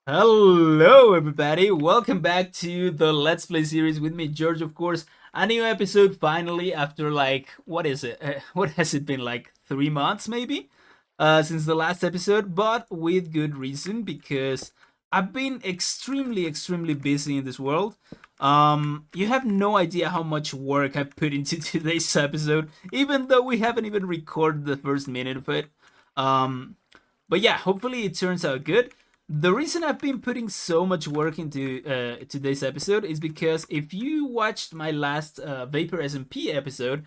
Hello, everybody. Welcome back to the Let's Play series with me, George, of course. A new episode finally after what is it? What has it been, like 3 months maybe? Since the last episode, but with good reason because I've been extremely busy in this world. You have no idea how much work I've put into today's episode, even though we haven't even recorded the first minute of it. Um, but yeah, hopefully it turns out good. The reason I've been putting so much work into today's episode is because if you watched my last Vapor SMP episode,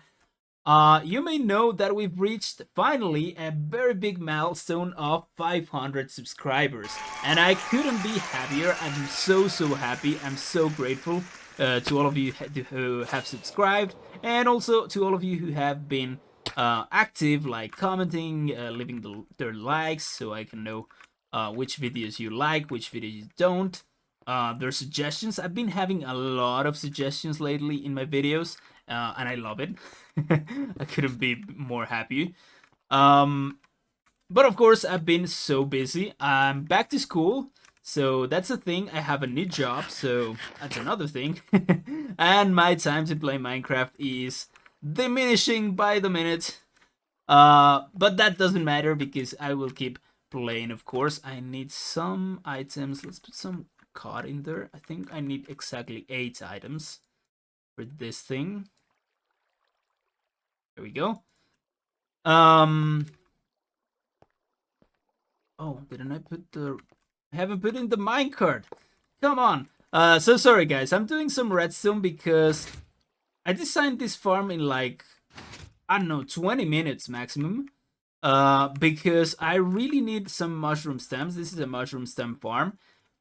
you may know that we've reached finally a very big milestone of 500 subscribers, and I couldn't be happier. I'm so happy. I'm so grateful to all of you who have subscribed, and also to all of you who have been active, like commenting, leaving their likes, so I can know which videos you like, which videos you don't. Their suggestions. I've been having a lot of suggestions lately in my videos, and I love it. I couldn't be more happy. Um, but of course, I've been so busy. I'm back to school, so that's a thing. I have a new job, so that's another thing. And my time to play Minecraft is diminishing by the minute. But that doesn't matter because I will keep playing, of course. I need some items. Let's put some cod in there. I think I need exactly 8 items for this thing. There we go. Um. Oh, didn't I put the? I haven't put in the minecart. Come on. So sorry guys. I'm doing some redstone because I designed this farm in like I don't know 20 minutes maximum. Because I really need some mushroom stems. This is a mushroom stem farm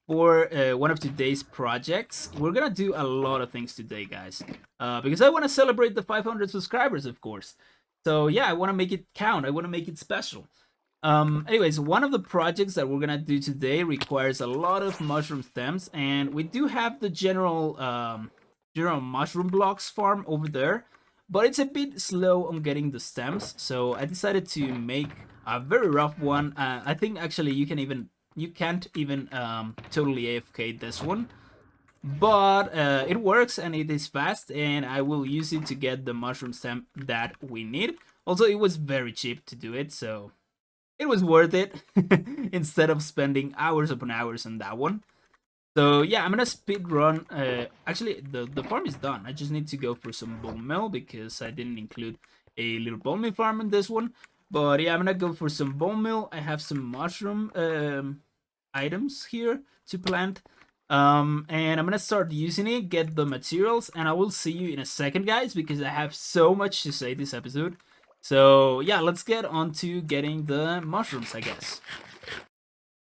for one of today's projects. We're gonna do a lot of things today, guys. Because I want to celebrate the 500 subscribers, of course. So yeah, I want to make it count. I want to make it special. Anyways, one of the projects that we're gonna do today requires a lot of mushroom stems, and we do have the general mushroom blocks farm over there, but it's a bit slow on getting the stems. So I decided to make a very rough one. I think actually you can't even totally AFK this one, but it works and it is fast, and I will use it to get the mushroom stem that we need. Also, it was very cheap to do it, so it was worth it instead of spending hours upon hours on that one. So yeah, I'm gonna speed run. Actually, the farm is done. I just need to go for some bone meal because I didn't include a little bone meal farm in this one. But yeah, I'm gonna go for some bone meal. I have some mushroom items here to plant. And I'm gonna start using it, get the materials, and I will see you in a second, guys, because I have so much to say this episode. So yeah, let's get on to getting the mushrooms, I guess.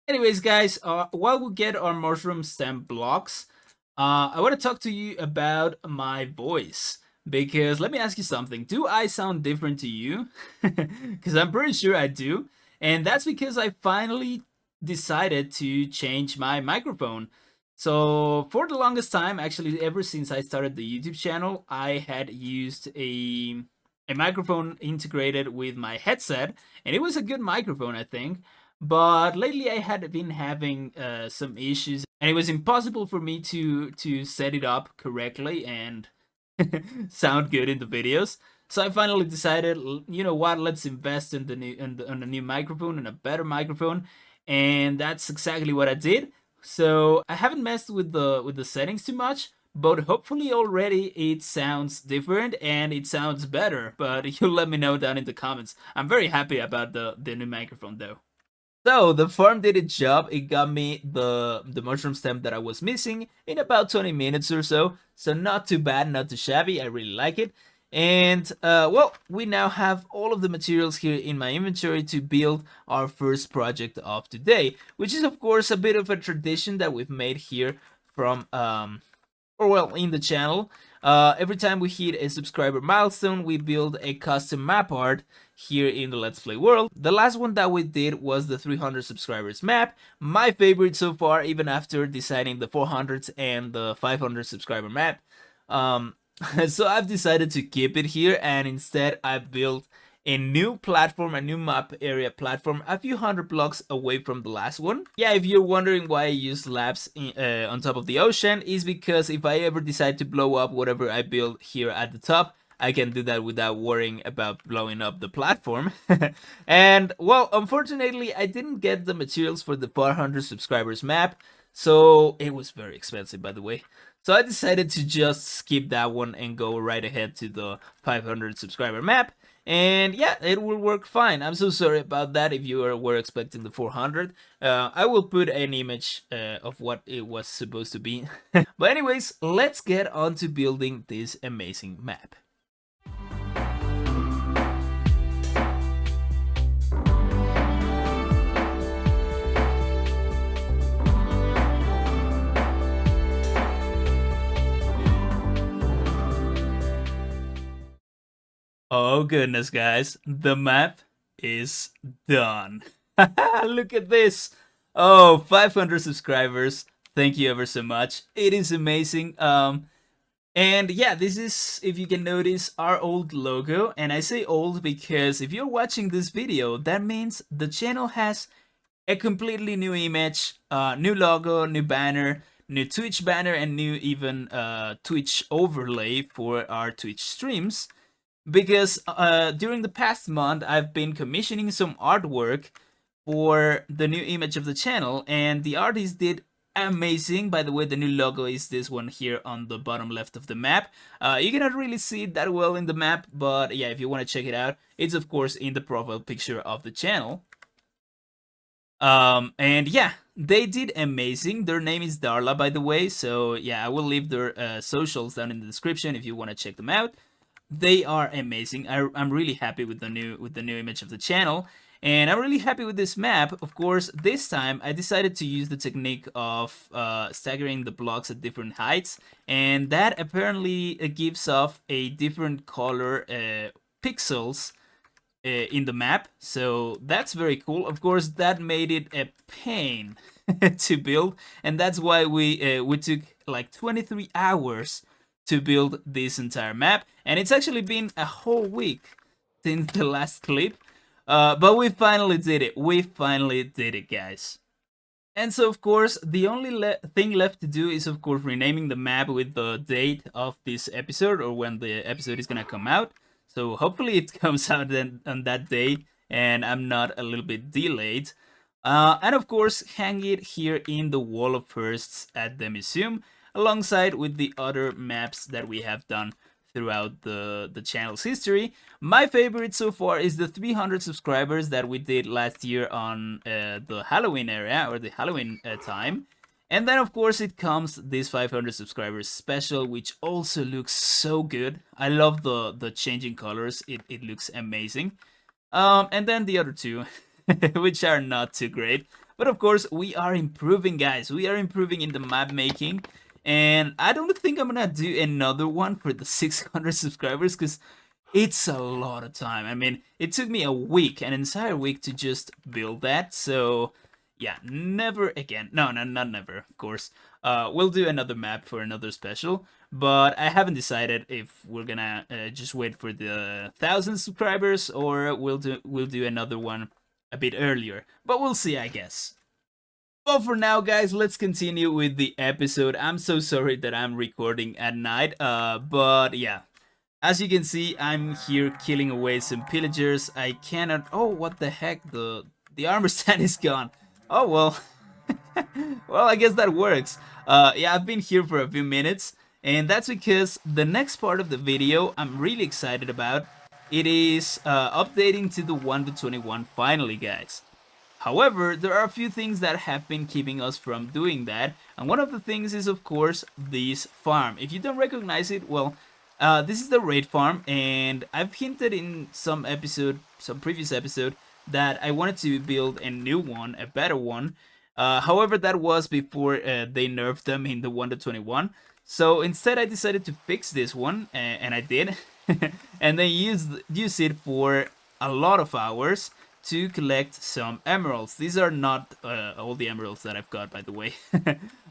Anyways, guys, while we get our mushroom stem blocks, I want to talk to you about my voice. Because let me ask you something. Do I sound different to you? Because I'm pretty sure I do. And that's because I finally decided to change my microphone. So, for the longest time, actually, ever since I started the YouTube channel, I had used a microphone integrated with my headset, and it was a good microphone, I think. But lately, I had been having some issues, and it was impossible for me to set it up correctly and sound good in the videos. So I finally decided, you know what? Let's invest in the new on a new microphone and a better microphone, and that's exactly what I did. So I haven't messed with the settings too much, but hopefully already it sounds different and it sounds better. But you'll let me know down in the comments. I'm very happy about the new microphone though. So the farm did its job. It got me the mushroom stem that I was missing in about 20 minutes or so. So not too bad, not too shabby. I really like it. And well, we now have all of the materials here in my inventory to build our first project of today, which is of course a bit of a tradition that we've made here from or well, in the channel. Every time we hit a subscriber milestone, we build a custom map art here in the Let's Play world. The last one that we did was the 300 subscribers map, my favorite so far, even after designing the 400s and the 500 subscriber map. So I've decided to keep it here, and instead I built a new platform, a new map area platform, a few hundred blocks away from the last one. Yeah, if you're wondering why I use labs on top of the ocean, is because if I ever decide to blow up whatever I build here at the top, I can do that without worrying about blowing up the platform. And well, unfortunately, I didn't get the materials for the 400 subscribers map, so it was very expensive, by the way. So I decided to just skip that one and go right ahead to the 500 subscriber map. And yeah, it will work fine. I'm so sorry about that if you were expecting the 400. I will put an image of what it was supposed to be. But anyways, let's get on to building this amazing map. Oh goodness, guys, the map is done. Look at this. Oh, 500 subscribers. Thank you ever so much. It is amazing. And yeah, this is, if you can notice, our old logo. And I say old because if you're watching this video, that means the channel has a completely new image, new logo, new banner, new Twitch banner, and new even Twitch overlay for our Twitch streams. Because during the past month, I've been commissioning some artwork for the new image of the channel, and the artist did amazing. By the way, the new logo is this one here on the bottom left of the map. You cannot really see it that well in the map, but yeah, if you want to check it out, it's of course in the profile picture of the channel. And yeah, they did amazing. Their name is Darla, by the way, so yeah, I will leave their socials down in the description if you want to check them out. They are amazing. I'm really happy with the new image of the channel, and I'm really happy with this map. Of course, this time I decided to use the technique of staggering the blocks at different heights, and that apparently gives off a different color pixels in the map, so that's very cool. Of course, that made it a pain to build, and that's why we took like 23 hours to build this entire map, and it's actually been a whole week since the last clip. But we finally did it. We finally did it, guys. And so, of course, the only thing left to do is, of course, renaming the map with the date of this episode or when the episode is gonna come out. So hopefully it comes out then on that day, and I'm not a little bit delayed. And of course, hang it here in the wall of firsts at the museum, alongside with the other maps that we have done throughout the channel's history. My favorite so far is the 300 subscribers that we did last year on the Halloween area, or the Halloween time. And then, of course, it comes this 500 subscribers special, which also looks so good. I love the changing colors. It looks amazing. And then the other two, which are not too great. But of course, we are improving, guys. We are improving in the map making. And I don't think I'm gonna do another one for the 600 subscribers, because it's a lot of time. I mean, it took me a week, an entire week, to just build that. So yeah, never again. No, not never, of course. We'll do another map for another special, but I haven't decided if we're gonna just wait for the 1,000 subscribers, or we'll do another one a bit earlier. But we'll see, I guess. Well, for now, guys, let's continue with the episode. I'm so sorry that I'm recording at night, but yeah. As you can see, I'm here killing away some pillagers. I cannot... Oh, what the heck? The armor stand is gone. Oh, well. Well, I guess that works. Yeah, I've been here for a few minutes, and that's because the next part of the video I'm really excited about. It is updating to the 1 to 21 finally, guys. However, there are a few things that have been keeping us from doing that, and one of the things is, of course, this farm. If you don't recognize it, well, this is the raid farm, and I've hinted in some previous episode, that I wanted to build a new one, a better one. However, that was before they nerfed them in the 1 to 21. So instead, I decided to fix this one, and I did, and then use it for a lot of hours to collect some emeralds. These are not all the emeralds that I've got, by the way.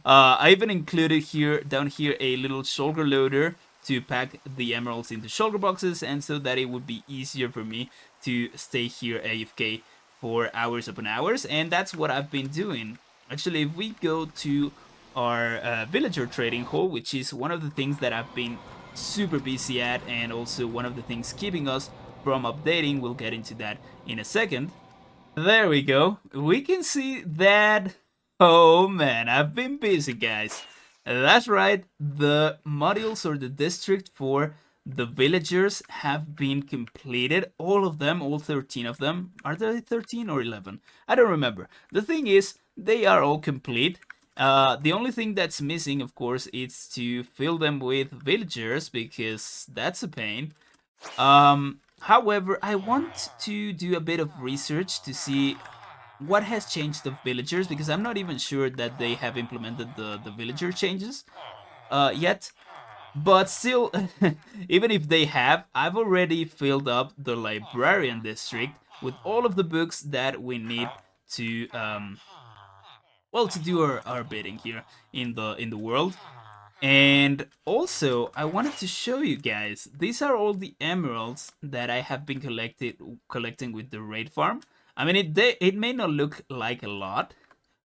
I even included here, down here, a little shulker loader to pack the emeralds into shulker boxes, and so that it would be easier for me to stay here AFK for hours upon hours, and that's what I've been doing. Actually, if we go to our villager trading hall, which is one of the things that I've been super busy at, and also one of the things keeping us from updating, we'll get into that in a second. There we go. We can see that. Oh man, I've been busy, guys. That's right, the modules or the district for the villagers have been completed. All of them, all 13 of them. Are there 13 or 11? I don't remember. The thing is, they are all complete. The only thing that's missing, of course, is to fill them with villagers, because that's a pain. However, I want to do a bit of research to see what has changed of villagers, because I'm not even sure that they have implemented the villager changes yet. But still, even if they have, I've already filled up the librarian district with all of the books that we need to well, to do our bidding here in the world. And also, I wanted to show you guys, these are all the emeralds that I have been collecting with the raid farm. I mean, it may not look like a lot,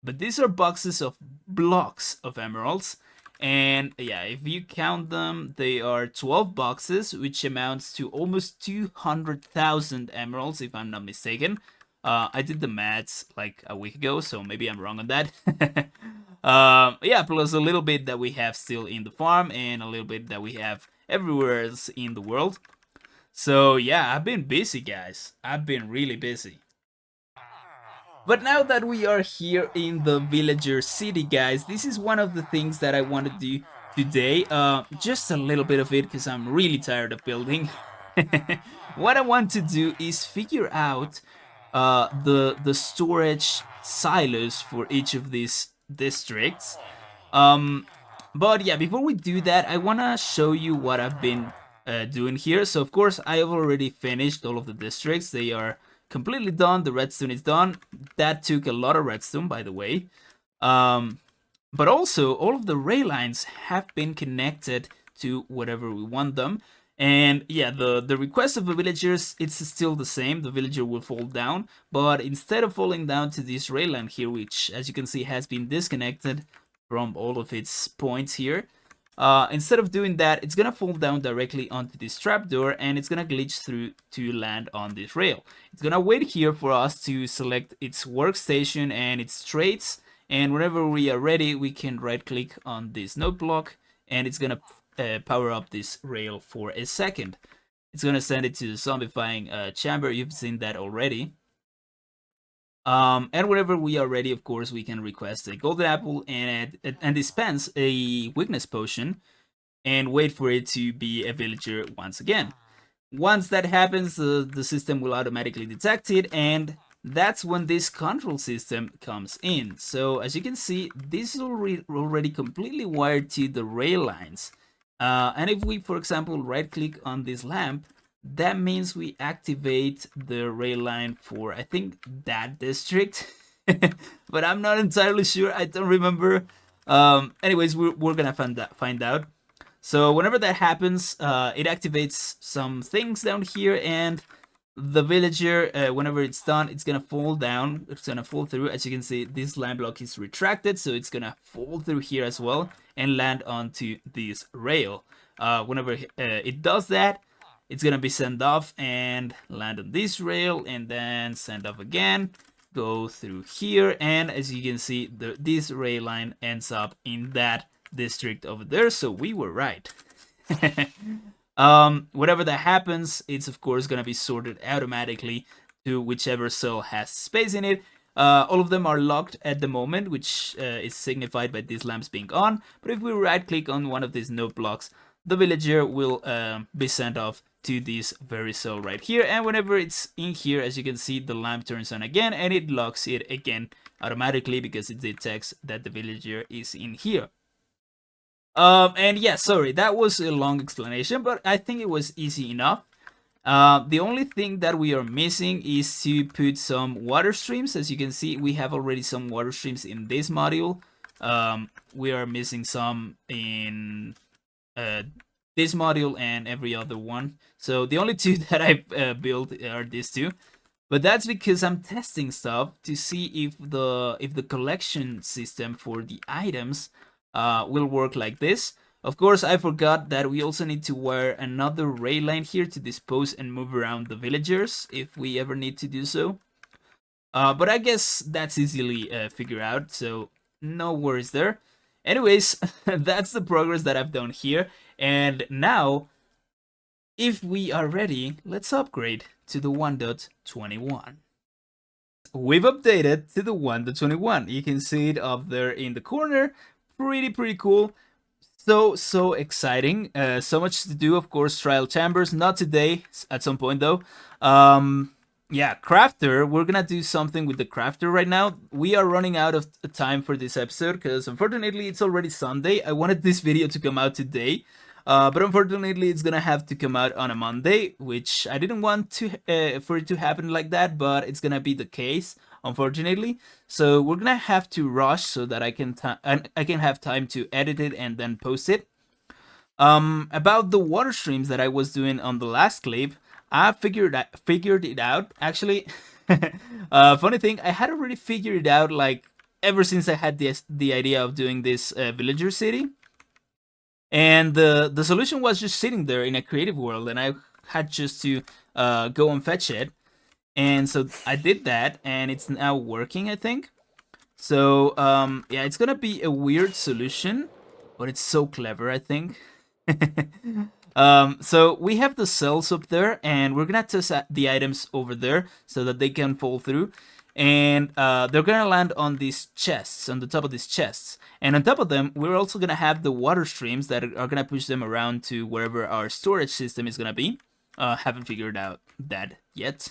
but these are boxes of blocks of emeralds. And yeah, if you count them, they are 12 boxes, which amounts to almost 200,000 emeralds, if I'm not mistaken. I did the maths like a week ago, so maybe I'm wrong on that. Yeah, plus a little bit that we have still in the farm, and a little bit that we have everywhere else in the world. So yeah, I've been busy, guys. I've been really busy. But now that we are here in the villager city, guys, this is one of the things that I want to do today. Just a little bit of it, because I'm really tired of building. What I want to do is figure out the storage silos for each of these districts. Um, but yeah, before we do that, I want to show you what I've been doing here. So of course, I have already finished all of the districts. They are completely done. The redstone is done. That took a lot of redstone, by the way. Um, but also, all of the rail lines have been connected to whatever we want them. And yeah, the request of the villagers, it's still the same. The villager will fall down, but instead of falling down to this rail line here, which as you can see has been disconnected from all of its points here, instead of doing that, it's gonna fall down directly onto this trapdoor, and it's gonna glitch through to land on this rail. It's gonna wait here for us to select its workstation and its traits, and whenever we are ready, we can right click on this node block, and it's gonna power up this rail for a second. It's gonna send it to the zombifying chamber. You've seen that already. And whenever we are ready, of course, we can request a golden apple and dispense a weakness potion, and wait for it to be a villager once again. Once that happens, the system will automatically detect it, and that's when this control system comes in. So as you can see, this is already completely wired to the rail lines. And if we, for example, right click on this lamp, that means we activate the rail line for, I think, that district. But I'm not entirely sure. I don't remember. Anyways, we're gonna find out. So whenever that happens, it activates some things down here, and the villager, whenever it's done, it's gonna fall down. It's gonna fall through. As you can see, this line block is retracted, so it's gonna fall through here as well and land onto this rail. Whenever it does that, it's gonna be sent off and land on this rail, and then send off again, go through here, and as you can see, this rail line ends up in that district over there. So we were right. Whenever that happens, it's of course gonna be sorted automatically to whichever cell has space in it. All of them are locked at the moment, which is signified by these lamps being on. But if we right click on one of these node blocks, the villager will be sent off to this very cell right here. And whenever it's in here, as you can see, the lamp turns on again, and it locks it again automatically because it detects that the villager is in here. And yeah, sorry, that was a long explanation, but I think it was easy enough. The only thing that we are missing is to put some water streams. As you can see, we have already some water streams in this module. We are missing some in this module and every other one. So the only two that I've built are these two. But that's because I'm testing stuff to see if the collection system for the items will work like this. Of course, I forgot that we also need to wire another rail line here to dispose and move around the villagers if we ever need to do so. But I guess that's easily figured out, so no worries there. Anyways, that's the progress that I've done here. And now, if we are ready, let's upgrade to the 1.21. We've updated to the 1.21. You can see it up there in the corner. Pretty cool. So exciting. So much to do, of course. Trial chambers, not today, at some point though. Yeah, crafter, we're gonna do something with the crafter right now. We are running out of time for this episode because unfortunately it's already Sunday. I wanted this video to come out today, but unfortunately it's gonna have to come out on a Monday, which I didn't want to for it to happen like that, but it's gonna be the case, unfortunately. So we're gonna have to rush so that I can have time to edit it and then post it. About the water streams that I was doing on the last clip, I figured it out. Actually, funny thing, I had already figured it out like ever since I had the idea of doing this villager city, and the solution was just sitting there in a creative world, and I had just to go and fetch it, and so I did that, and it's now working, I think. So yeah, it's gonna be a weird solution, but it's so clever, I think. So we have the cells up there, and we're gonna test the items over there so that they can fall through, and they're gonna land on these chests, on the top of these chests, and on top of them we're also gonna have the water streams that are gonna push them around to wherever our storage system is gonna be. Haven't figured out that yet.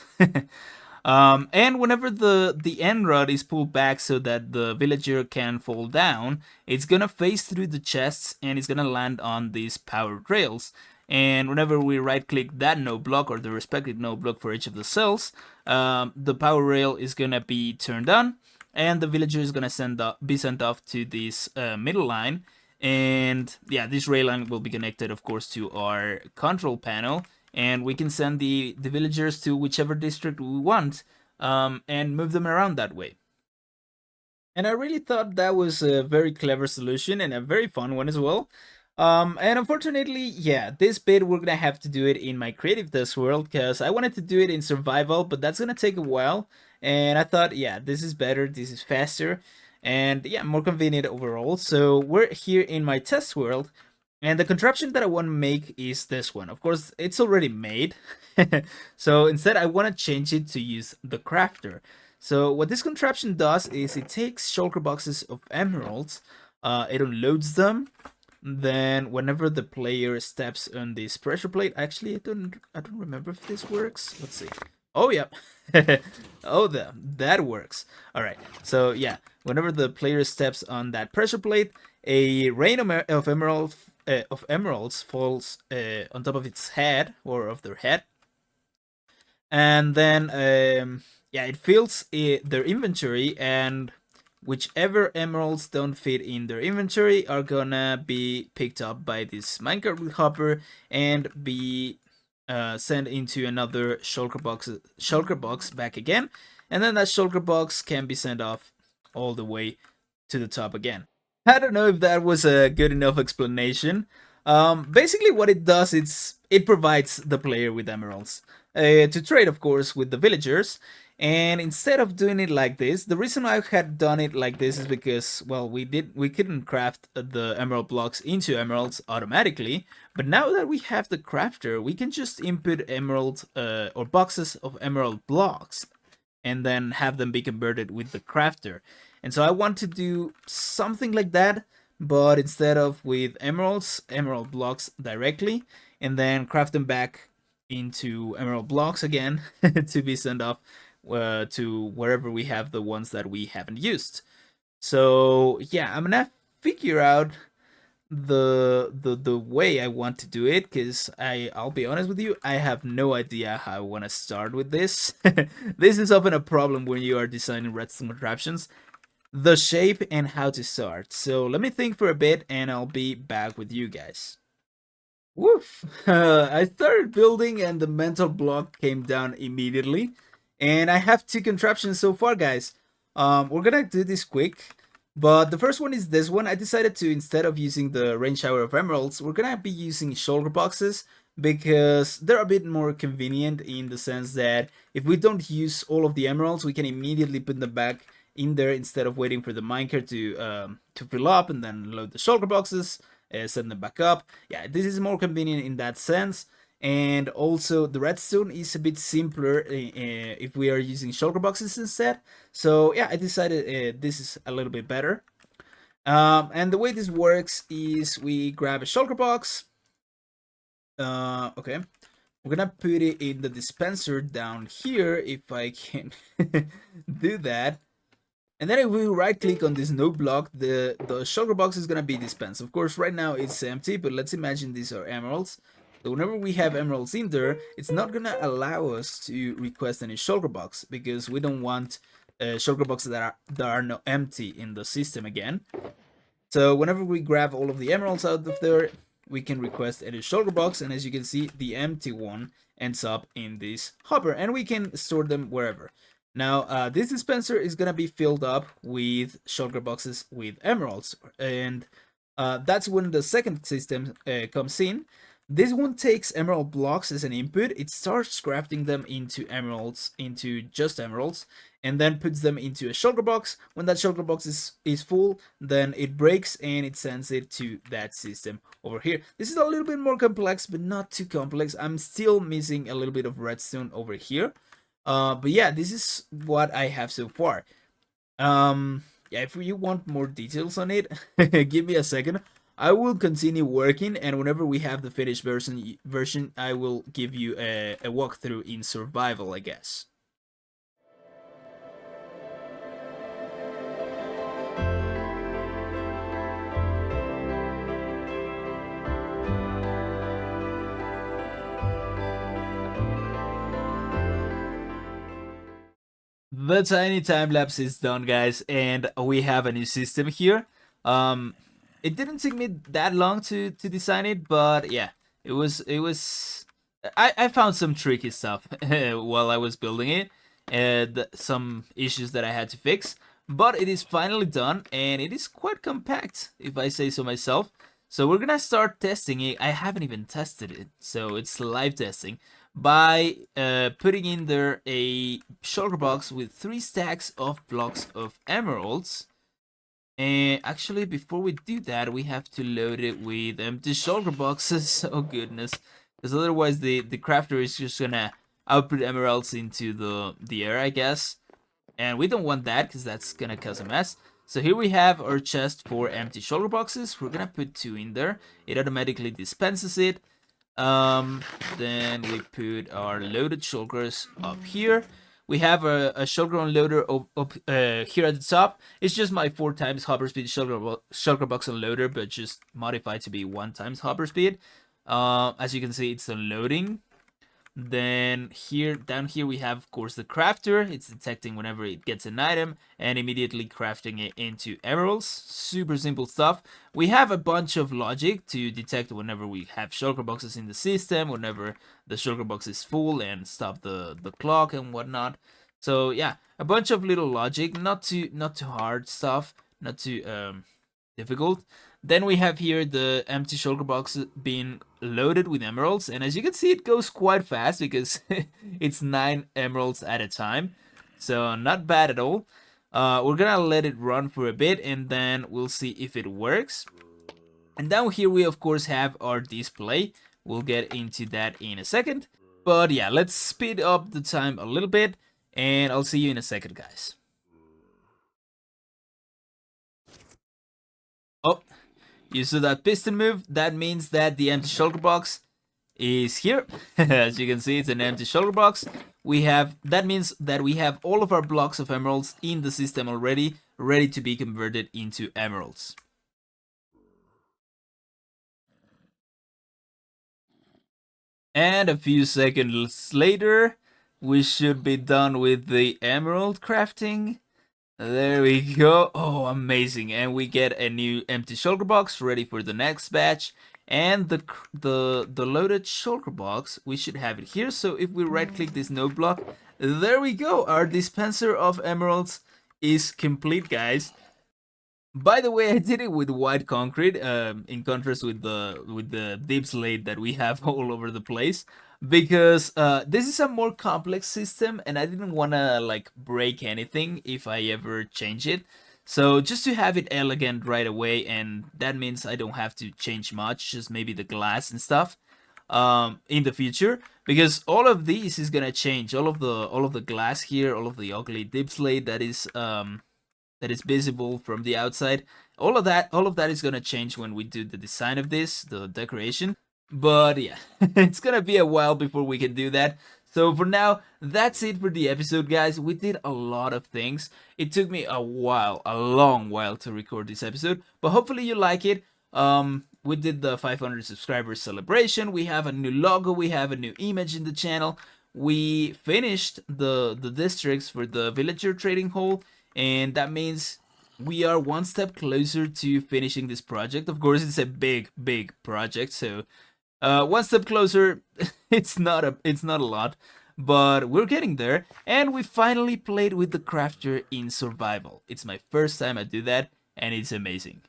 And whenever the end rod is pulled back so that the villager can fall down, it's gonna phase through the chests and it's gonna land on these powered rails. And whenever we right click that node block or the respective node block for each of the cells, the power rail is gonna be turned on, and the villager is gonna be sent off to this middle line. And yeah, this rail line will be connected, of course, to our control panel, and we can send the villagers to whichever district we want, and move them around that way. And I really thought that was a very clever solution and a very fun one as well. And unfortunately, yeah, this bit we're gonna have to do it in my creative test world because I wanted to do it in survival, but that's gonna take a while. And I thought, yeah, this is better, this is faster, and yeah, more convenient overall. So we're here in my test world, and the contraption that I want to make is this one. Of course, it's already made. So instead, I want to change it to use the crafter. So what this contraption does is it takes shulker boxes of emeralds, it unloads them, then whenever the player steps on this pressure plate, actually I don't remember if this works. Let's see. Oh yeah. Oh, that works. All right. So yeah, whenever the player steps on that pressure plate, a rain of emeralds falls on top of its head or of their head, and then yeah, it fills their inventory, and whichever emeralds don't fit in their inventory are gonna be picked up by this minecart hopper and be sent into another shulker box back again, and then that shulker box can be sent off all the way to the top again. I don't know if that was a good enough explanation. Basically, what it does is it provides the player with emeralds to trade, of course, with the villagers. And instead of doing it like this, the reason I had done it like this is because, well, we couldn't craft the emerald blocks into emeralds automatically. But now that we have the crafter, we can just input emerald or boxes of emerald blocks, and then have them be converted with the crafter. And so I want to do something like that, but instead of with emerald blocks directly, and then craft them back into emerald blocks again to be sent off to wherever we have the ones that we haven't used. So yeah, I'm gonna figure out the way I want to do it, because I'll be honest with you, I have no idea how I want to start with this. This is often a problem when you are designing redstone contraptions, the shape and how to start. So let me think for a bit and I'll be back with you guys. Woof! I started building and the mental block came down immediately. And I have two contraptions so far, guys. We're gonna do this quick. But the first one is this one. I decided to, instead of using the rain shower of emeralds, we're gonna be using shulker boxes because they're a bit more convenient in the sense that if we don't use all of the emeralds, we can immediately put them back in there instead of waiting for the minecart to fill up and then load the shulker boxes, send them back up. Yeah, this is more convenient in that sense. And also the redstone is a bit simpler if we are using shulker boxes instead. So yeah, I decided this is a little bit better. And the way this works is we grab a shulker box. Okay, we're gonna put it in the dispenser down here if I can do that. And then if we right click on this node block, the shulker box is gonna be dispensed. Of course, right now it's empty, but let's imagine these are emeralds. So whenever we have emeralds in there, it's not gonna allow us to request any shulker box because we don't want shulker boxes that are not empty in the system again. So whenever we grab all of the emeralds out of there, we can request a shulker box, and as you can see, the empty one ends up in this hopper, and we can store them wherever. Now, this dispenser is gonna be filled up with shulker boxes with emeralds, and that's when the second system comes in. This one takes emerald blocks as an input. It starts crafting them into emeralds, into just emeralds, and then puts them into a shulker box. When that shulker box is full, then it breaks and it sends it to that system over here. This is a little bit more complex, but not too complex. I'm still missing a little bit of redstone over here. But yeah, this is what I have so far. Yeah, if you want more details on it, give me a second. I will continue working, and whenever we have the finished version, I will give you a walkthrough in survival, I guess. The tiny time lapse is done, guys, and we have a new system here. Um, it didn't take me that long to design it, but yeah, it was. I found some tricky stuff while I was building it, and some issues that I had to fix. But it is finally done, and it is quite compact, if I say so myself. So we're gonna start testing it. I haven't even tested it, so it's live testing by putting in there a shulker box with 3 stacks of blocks of emeralds. And actually, before we do that, we have to load it with empty shulker boxes. Oh goodness, because otherwise the crafter is just gonna output emeralds into the air, I guess. And we don't want that because that's gonna cause a mess. So here we have our chest for empty shulker boxes. We're gonna put 2 in there. It automatically dispenses it. Then we put our loaded shulkers up here. We have a shulker unloader up here at the top. It's just my 4 times hopper speed shulker box unloader, but just modified to be 1 times hopper speed. As you can see, it's unloading. Then here, down here, we have, of course, the crafter. It's detecting whenever it gets an item and immediately crafting it into emeralds. Super simple stuff. We have a bunch of logic to detect whenever we have shulker boxes in the system, whenever the shulker box is full, and stop the clock and whatnot. So yeah, a bunch of little logic, not too hard stuff, not too difficult. Then we have here the empty shulker box being loaded with emeralds, and as you can see, it goes quite fast because it's 9 emeralds at a time, so not bad at all. We're gonna let it run for a bit, and then we'll see if it works. And down here we of course have our display. We'll get into that in a second, but yeah, let's speed up the time a little bit, and I'll see you in a second, guys. Oh, you saw that piston move? That means that the empty shulker box is here. As you can see, it's an empty shulker box. That means that we have all of our blocks of emeralds in the system already, ready to be converted into emeralds. And a few seconds later, we should be done with the emerald crafting. There we go. Oh, amazing. And we get a new empty shulker box ready for the next batch. And the loaded shulker box, we should have it here. So if we right click this node block, there we go. Our dispenser of emeralds is complete, guys. By the way, I did it with white concrete, in contrast with the deep slate that we have all over the place, because this is a more complex system, and I didn't want to like break anything if I ever change it. So just to have it elegant right away, and that means I don't have to change much, just maybe the glass and stuff in the future, because all of these is gonna change. All of the glass here, all of the ugly deep slate that is visible from the outside. All of that is gonna change when we do the design of this, the decoration. But yeah, it's gonna be a while before we can do that. So for now, that's it for the episode, guys. We did a lot of things. It took me a while, a long while to record this episode, but hopefully you like it. We did the 500 subscribers celebration. We have a new logo. We have a new image in the channel. We finished the districts for the villager trading hall, and that means we are one step closer to finishing this project. Of course, it's a big project, so one step closer. It's not a lot, but we're getting there. And we finally played with the crafter in survival. It's my first time I do that, and it's amazing.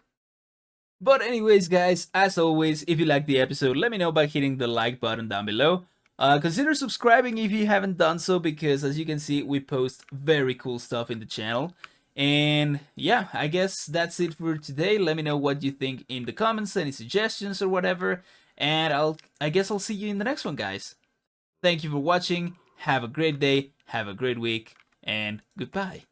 But anyways, guys, as always, if you liked the episode, let me know by hitting the like button down below. Consider subscribing if you haven't done so, because as you can see, we post very cool stuff in the channel. And yeah, I guess that's it for today. Let me know what you think in the comments, any suggestions or whatever. And I guess I'll see you in the next one, guys. Thank you for watching. Have a great day, have a great week, and goodbye.